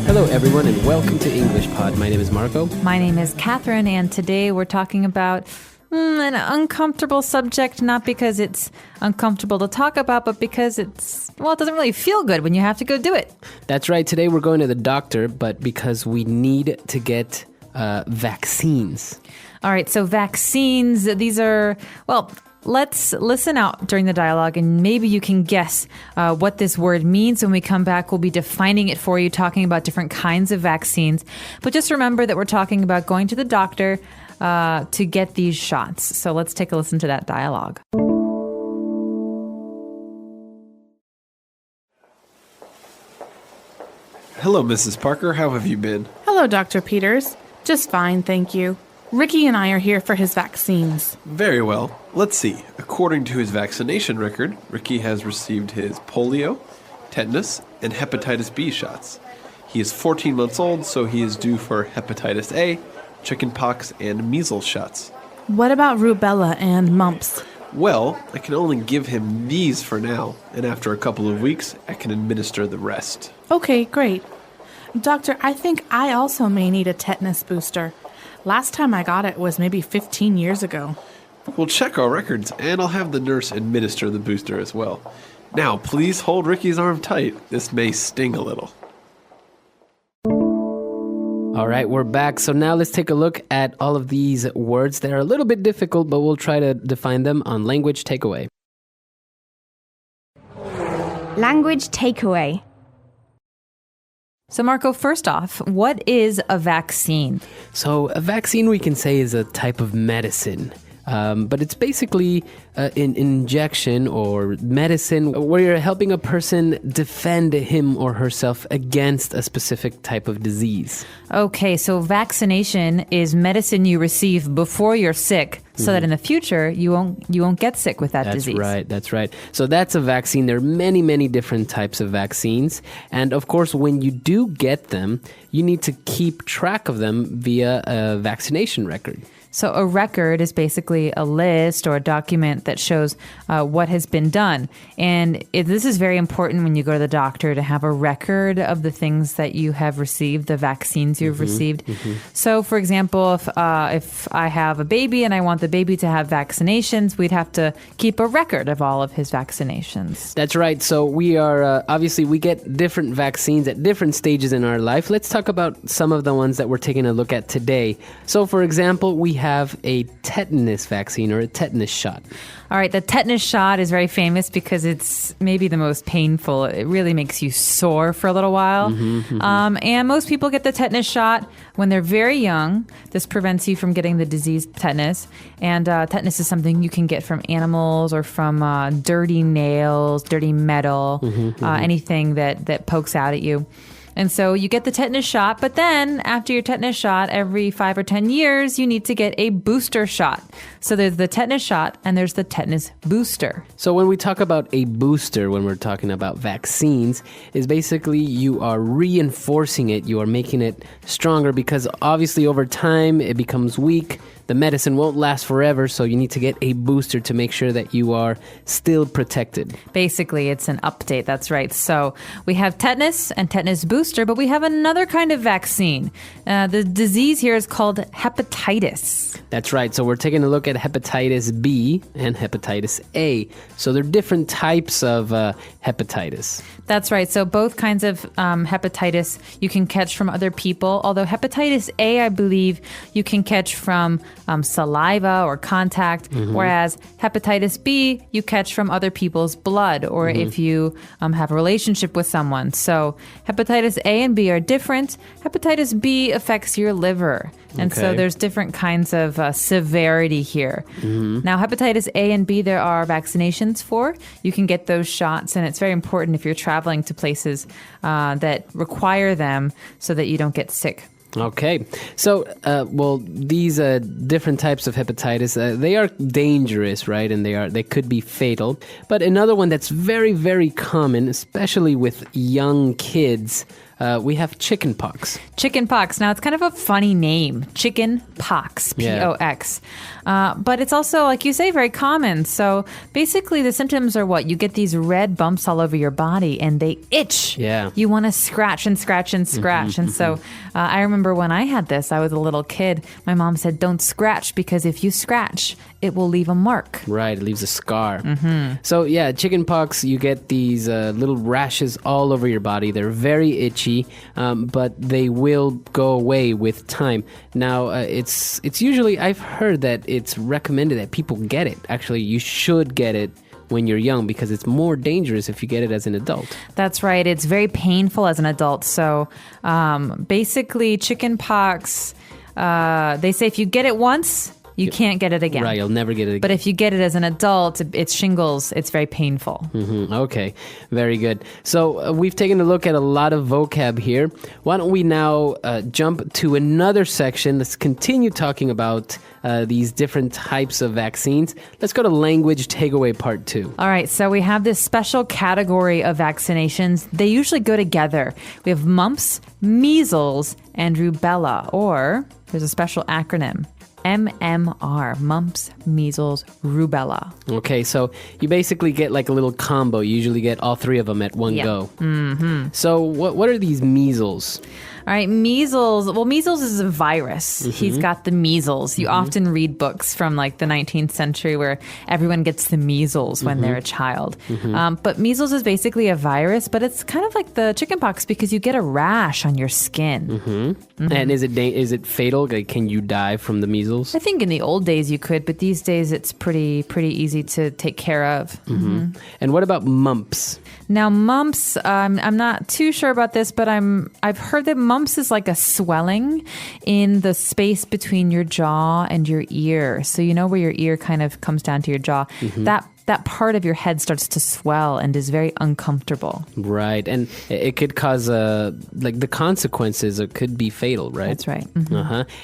Hello, everyone, and welcome to English Pod. My name is Marco. My name is Catherine, and today we're talking about an uncomfortable subject, not because it's uncomfortable to talk about, but because it doesn't really feel good when you have to go do it. That's right. Today we're going to the doctor, but because we need to get vaccines. All right, so vaccines, these are, let's listen out during the dialogue and maybe you can guess what this word means. When we come back, we'll be defining it for you, talking about different kinds of vaccines. But just remember that we're talking about going to the doctor to get these shots. So let's take a listen to that dialogue. Hello, Mrs. Parker. How have you been? Hello, Dr. Peters. Just fine, thank you. Ricky and I are here for his vaccines. Very well. Let's see. According to his vaccination record, Ricky has received his polio, tetanus, and hepatitis B shots. He is 14 months old, so he is due for hepatitis A, chickenpox, and measles shots. What about rubella and mumps? Well, I can only give him these for now, and after a couple of weeks, I can administer the rest. Okay, great. Doctor, I think I also may need a tetanus booster. Last time I got it was maybe 15 years ago. We'll check our records, and I'll have the nurse administer the booster as well. Now, please hold Ricky's arm tight. This may sting a little. All right, we're back. So now let's take a look at all of these words. They're a little bit difficult, but we'll try to define them on Language Takeaway. Language takeaway. So Marco, first off, what is a vaccine? So a vaccine, we can say, is a type of medicine. But it's basically an injection or medicine where you're helping a person defend him or herself against a specific type of disease. Okay, so vaccination is medicine you receive before you're sick so that in the future you won't get sick with that disease. That's right. So that's a vaccine. There are many, many different types of vaccines. And of course, when you do get them, you need to keep track of them via a vaccination record. So a record is basically a list or a document that shows what has been done. And this is very important when you go to the doctor to have a record of the things that you have received, the vaccines you've received. So, for example, if I have a baby and I want the baby to have vaccinations, we'd have to keep a record of all of his vaccinations. That's right. So we are, obviously, we get different vaccines at different stages in our life. Let's talk about some of the ones that we're taking a look at today. So, for example, we have a tetanus vaccine or a tetanus shot. All right, the tetanus shot is very famous because it's maybe the most painful. It really makes you sore for a little while. And most people get the tetanus shot when they're very young. This prevents you from getting the disease tetanus. And tetanus is something you can get from animals or from dirty nails, dirty metal, anything that pokes out at you. And so you get the tetanus shot, but then after your tetanus shot, every 5 or 10 years, you need to get a booster shot. So there's the tetanus shot and there's the tetanus booster. So when we talk about a booster, when we're talking about vaccines, is basically you are reinforcing it, you are making it stronger because obviously over time it becomes weak. The medicine won't last forever, so you need to get a booster to make sure that you are still protected. Basically, it's an update. That's right. So we have tetanus and tetanus booster, but we have another kind of vaccine. The disease here is called hepatitis. That's right. So we're taking a look at hepatitis B and hepatitis A. So they're different types of hepatitis. That's right. So both kinds of hepatitis you can catch from other people, although hepatitis A, I believe, you can catch from saliva or contact, whereas hepatitis B you catch from other people's blood or if you have a relationship with someone. So hepatitis A and B are different. Hepatitis B affects your liver. And so there's different kinds of severity here. Now, hepatitis A and B, there are vaccinations for. You can get those shots, and it's very important if you're traveling to places that require them so that you don't get sick. Okay. So, these different types of hepatitis, they are dangerous, right? And they could be fatal. But another one that's very, very common, especially with young kids, we have chicken pox. Chicken pox. Now, it's kind of a funny name. Chicken pox, P-O-X. But it's also, like you say, very common. So basically, the symptoms are what? You get these red bumps all over your body, and they itch. Yeah. You want to scratch and scratch and scratch. And so I remember when I had this, I was a little kid. My mom said, don't scratch, because if you scratch, it will leave a mark. Right, it leaves a scar. So yeah, chicken pox, you get these little rashes all over your body. They're very itchy, but they will go away with time. Now, it's usually, I've heard that it's recommended that people get it. Actually, you should get it when you're young, because it's more dangerous if you get it as an adult. That's right. It's very painful as an adult. So basically, chicken pox, they say if you get it once, you can't get it again. Right, you'll never get it again. But if you get it as an adult, it's shingles. It's very painful. Okay, very good. So we've taken a look at a lot of vocab here. Why don't we now jump to another section? Let's continue talking about these different types of vaccines. Let's go to language takeaway part 2. All right, so we have this special category of vaccinations. They usually go together. We have mumps, measles, and rubella, or there's a special acronym. MMR, mumps, measles, rubella. Okay, so you basically get like a little combo. You usually get all 3 of them at one go. So what are these measles? All right, measles. Well, measles is a virus. He's got the measles. You often read books from like the 19th century where everyone gets the measles when they're a child. But measles is basically a virus, but it's kind of like the chickenpox because you get a rash on your skin. And is it fatal? Like, can you die from the measles? I think in the old days you could, but these days it's pretty easy to take care of. And what about mumps? Now, mumps, I'm not too sure about this, but I've heard that mumps is like a swelling in the space between your jaw and your ear. So you know where your ear kind of comes down to your jaw. That part of your head starts to swell and is very uncomfortable. Right, and it could cause like the consequences could be fatal, right? That's right.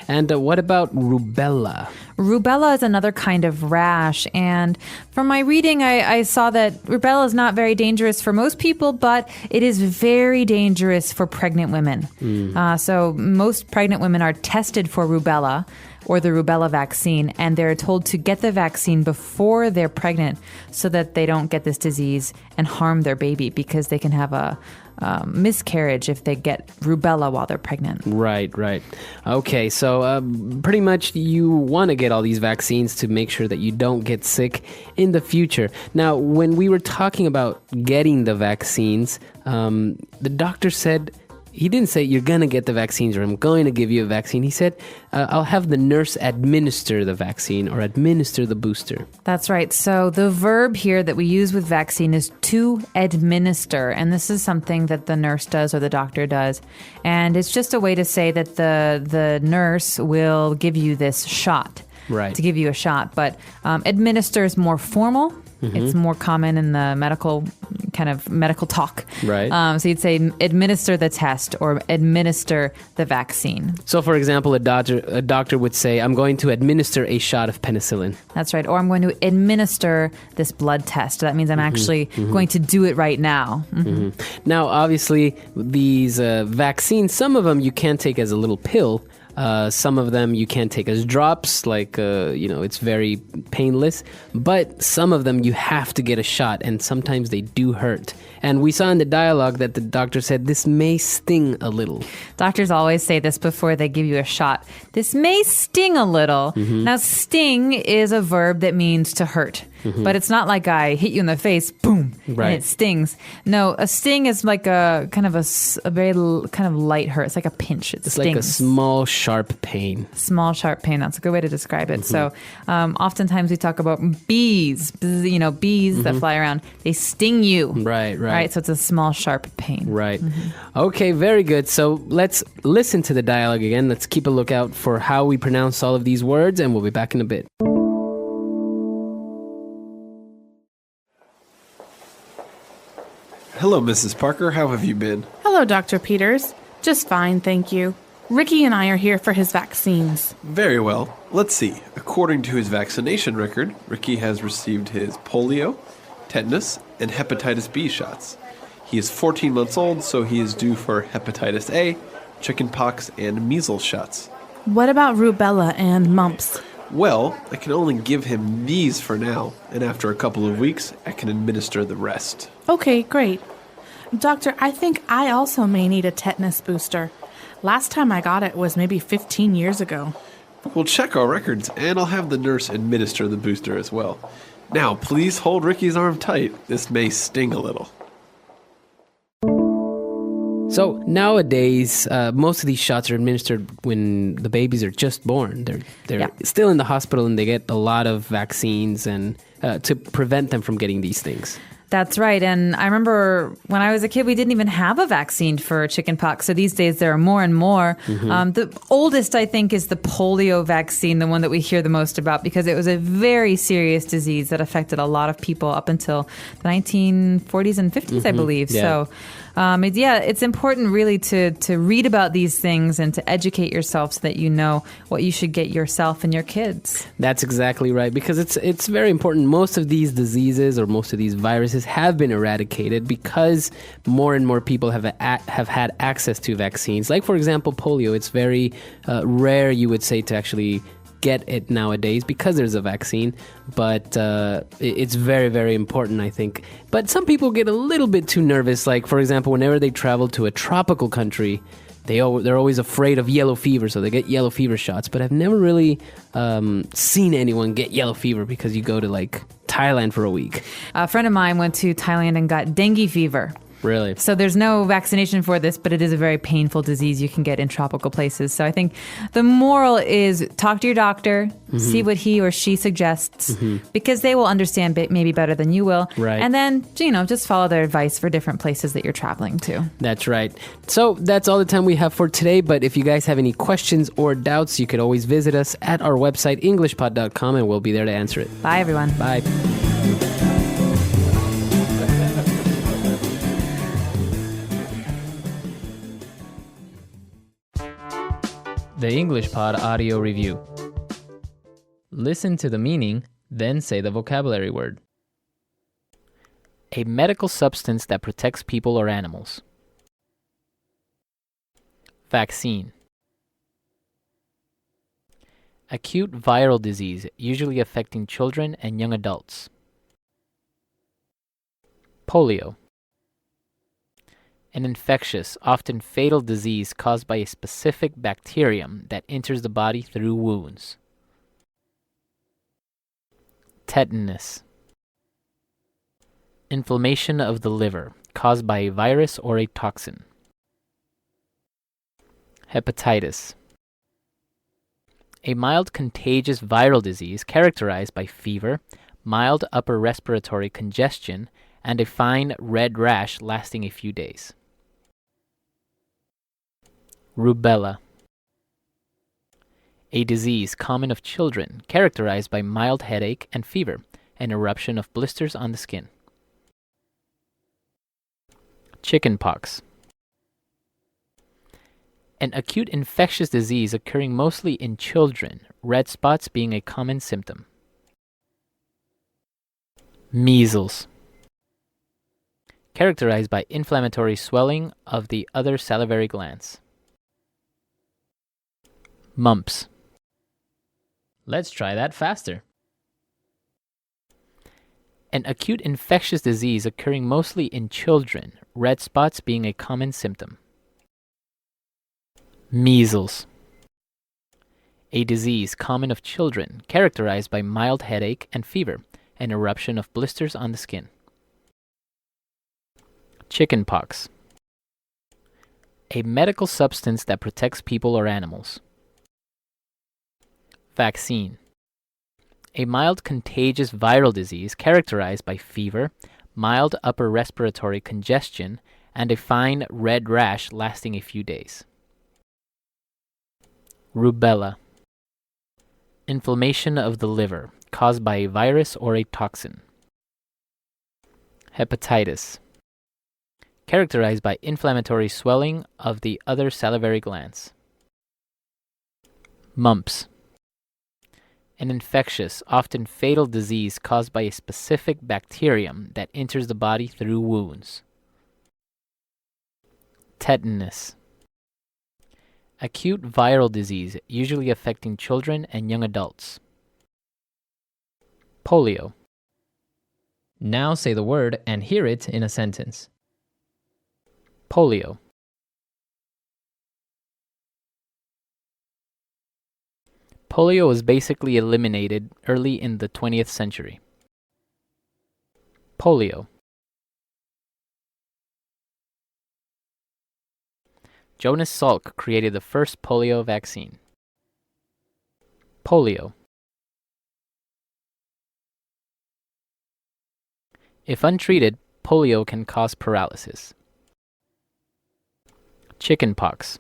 And what about rubella? Rubella is another kind of rash, and from my reading, I saw that rubella is not very dangerous for most people, but it is very dangerous for pregnant women. So most pregnant women are tested for rubella or the rubella vaccine, and they're told to get the vaccine before they're pregnant so that they don't get this disease and harm their baby, because they can have a miscarriage if they get rubella while they're pregnant. Right. Okay, so pretty much you want to get all these vaccines to make sure that you don't get sick in the future. Now, when we were talking about getting the vaccines, the doctor said, he didn't say you're going to get the vaccines or I'm going to give you a vaccine. He said, I'll have the nurse administer the vaccine or administer the booster. That's right. So the verb here that we use with vaccine is to administer. And this is something that the nurse does or the doctor does. And it's just a way to say that the nurse will give you this shot. Right. To give you a shot. But administer is more formal. It's more common in the medical talk. Right. So you'd say administer the test or administer the vaccine. So, for example, a doctor would say, I'm going to administer a shot of penicillin. That's right. Or I'm going to administer this blood test. That means I'm actually going to do it right now. Now, obviously, these vaccines, some of them you can take as a little pill. Some of them you can take as drops, like, it's very painless. But some of them you have to get a shot, and sometimes they do hurt. And we saw in the dialogue that the doctor said this may sting a little. Doctors always say this before they give you a shot. This may sting a little. Now, sting is a verb that means to hurt. But it's not like I hit you in the face, boom, right, and it stings. No, a sting is like a kind of a very kind of light hurt. It's like a pinch. It it's stings. Like a small, sharp pain. Small, sharp pain. That's a good way to describe it. So oftentimes we talk about bees, bees that fly around. They sting you. Right. So it's a small, sharp pain. Right. Okay, very good. So let's listen to the dialogue again. Let's keep a lookout for how we pronounce all of these words, and we'll be back in a bit. Hello, Mrs. Parker. How have you been? Hello, Dr. Peters. Just fine, thank you. Ricky and I are here for his vaccines. Very well. Let's see. According to his vaccination record, Ricky has received his polio, tetanus, and hepatitis B shots. He is 14 months old, so he is due for hepatitis A, chickenpox, and measles shots. What about rubella and mumps? Well, I can only give him these for now, and after a couple of weeks, I can administer the rest. Okay, great. Doctor, I think I also may need a tetanus booster. Last time I got it was maybe 15 years ago. We'll check our records, and I'll have the nurse administer the booster as well. Now, please hold Ricky's arm tight. This may sting a little. So nowadays, most of these shots are administered when the babies are just born. They're still in the hospital and they get a lot of vaccines and to prevent them from getting these things. That's right. And I remember when I was a kid, we didn't even have a vaccine for chickenpox. So these days there are more and more. The oldest, I think, is the polio vaccine, the one that we hear the most about, because it was a very serious disease that affected a lot of people up until the 1940s and 50s, I believe. Yeah. So it's important really to read about these things and to educate yourself so that you know what you should get yourself and your kids. That's exactly right, because it's very important. Most of these diseases or most of these viruses have been eradicated because more and more people have had access to vaccines. Like, for example, polio. It's very rare, you would say, to actually get it nowadays because there's a vaccine, but it's very, very important, I think. But some people get a little bit too nervous. Like, for example, whenever they travel to a tropical country, they're always afraid of yellow fever, so they get yellow fever shots. But I've never really seen anyone get yellow fever because you go to, like, Thailand for a week. A friend of mine went to Thailand and got dengue fever. Really? So there's no vaccination for this, but it is a very painful disease you can get in tropical places. So I think the moral is talk to your doctor, see what he or she suggests, because they will understand maybe better than you will. Right. And then, just follow their advice for different places that you're traveling to. That's right. So that's all the time we have for today. But if you guys have any questions or doubts, you could always visit us at our website, Englishpod.com, and we'll be there to answer it. Bye, everyone. Bye. The English Pod Audio Review. Listen to the meaning, then say the vocabulary word. A medical substance that protects people or animals. Vaccine. Acute viral disease, usually affecting children and young adults. Polio. An infectious, often fatal disease caused by a specific bacterium that enters the body through wounds. Tetanus. Inflammation of the liver caused by a virus or a toxin. Hepatitis. A mild contagious viral disease characterized by fever, mild upper respiratory congestion, and a fine red rash lasting a few days. Rubella. A disease common of children, characterized by mild headache and fever, and eruption of blisters on the skin. Chickenpox. An acute infectious disease occurring mostly in children, red spots being a common symptom. Measles. Characterized by inflammatory swelling of the other salivary glands. Mumps. Let's try that faster. An acute infectious disease occurring mostly in children, red spots being a common symptom. Measles. A disease common of children, characterized by mild headache and fever, and eruption of blisters on the skin. Chickenpox. A medical substance that protects people or animals. Vaccine. A mild contagious viral disease characterized by fever, mild upper respiratory congestion, and a fine red rash lasting a few days. Rubella. Inflammation of the liver caused by a virus or a toxin. Hepatitis. Characterized by inflammatory swelling of the other salivary glands. Mumps. An infectious, often fatal disease caused by a specific bacterium that enters the body through wounds. Tetanus. Acute viral disease, usually affecting children and young adults. Polio. Now say the word and hear it in a sentence. Polio. Polio was basically eliminated early in the 20th century. Polio. Jonas Salk created the first polio vaccine. Polio. If untreated, polio can cause paralysis. Chickenpox.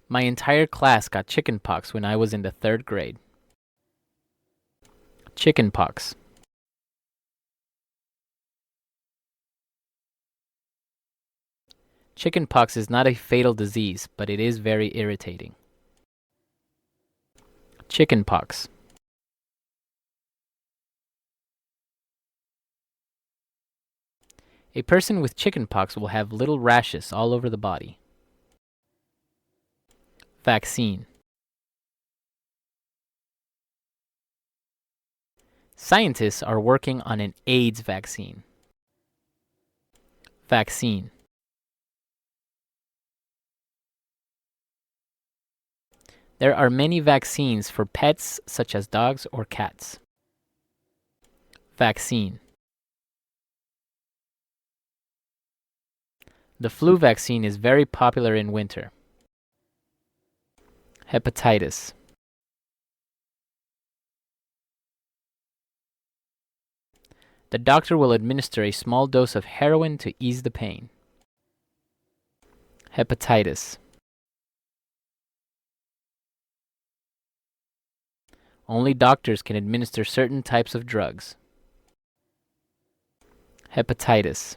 My entire class got chickenpox when I was in the 3rd grade. Chickenpox. Chickenpox is not a fatal disease, but it is very irritating. Chickenpox. A person with chickenpox will have little rashes all over the body. Vaccine. Scientists are working on an AIDS vaccine. Vaccine. There are many vaccines for pets such as dogs or cats. Vaccine. The flu vaccine is very popular in winter. Hepatitis. The doctor will administer a small dose of heroin to ease the pain. Hepatitis. Only doctors can administer certain types of drugs. Hepatitis.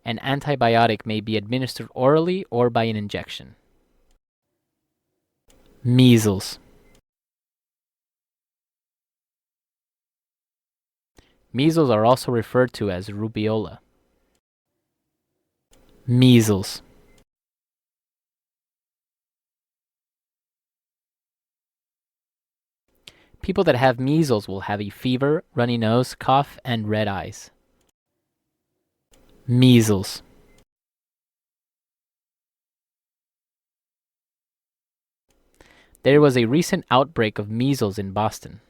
An antibiotic may be administered orally or by an injection. Measles. Measles are also referred to as rubeola. Measles. People that have measles will have a fever, runny nose, cough, and red eyes. Measles. There was a recent outbreak of measles in Boston.